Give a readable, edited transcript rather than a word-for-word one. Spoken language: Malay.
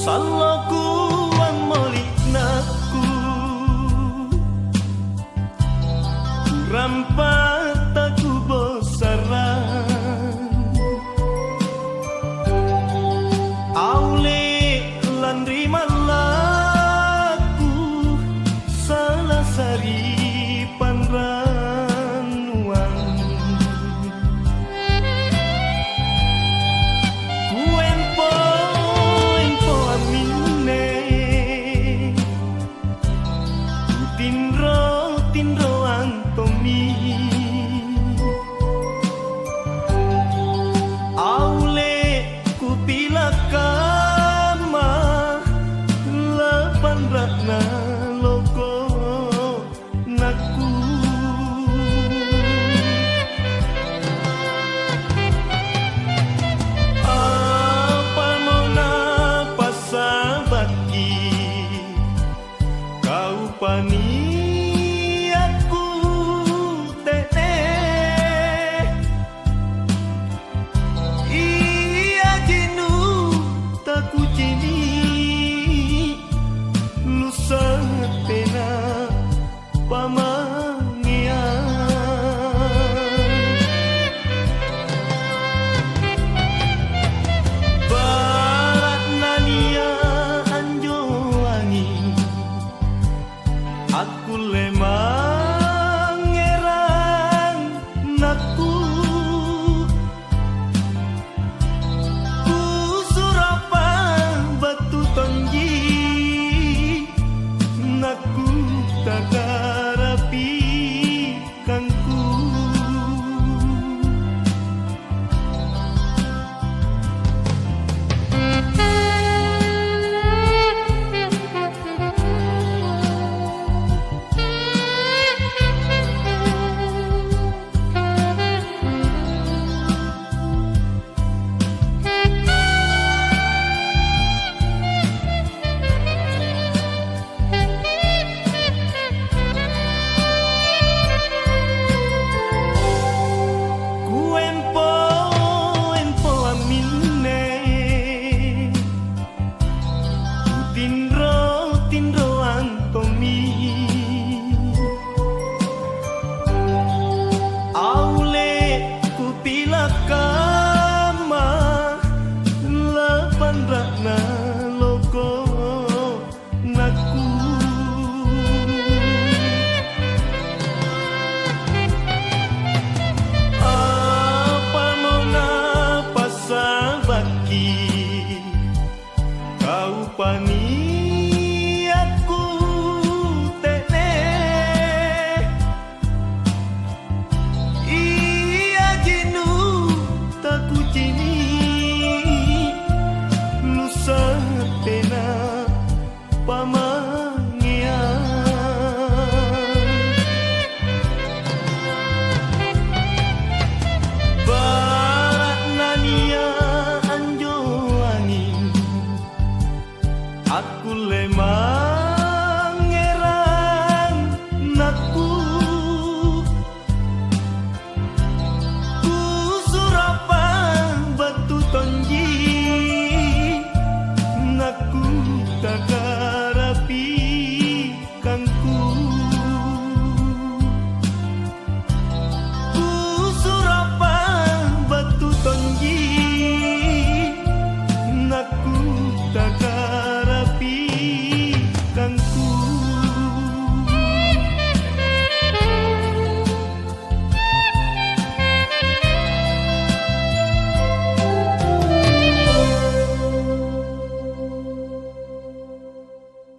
Salaku ang maliknaku Rampat aku bosaran Aule landri malaku Salah sari panranuan Kuempo amine Tinro antomi Aule kupila kama Lapan ratna logo naku Apa mau napasabaki Kau pani Aku lemang ngerang naku Ku surapa batu tonji Naku tagarapi kangku Tinro antomi Aule kupila kama Lapan ratna logo naku Apa mau napasabaki Kau pani Aku lemang ngerang naku Ku surapa batu tonji Naku tak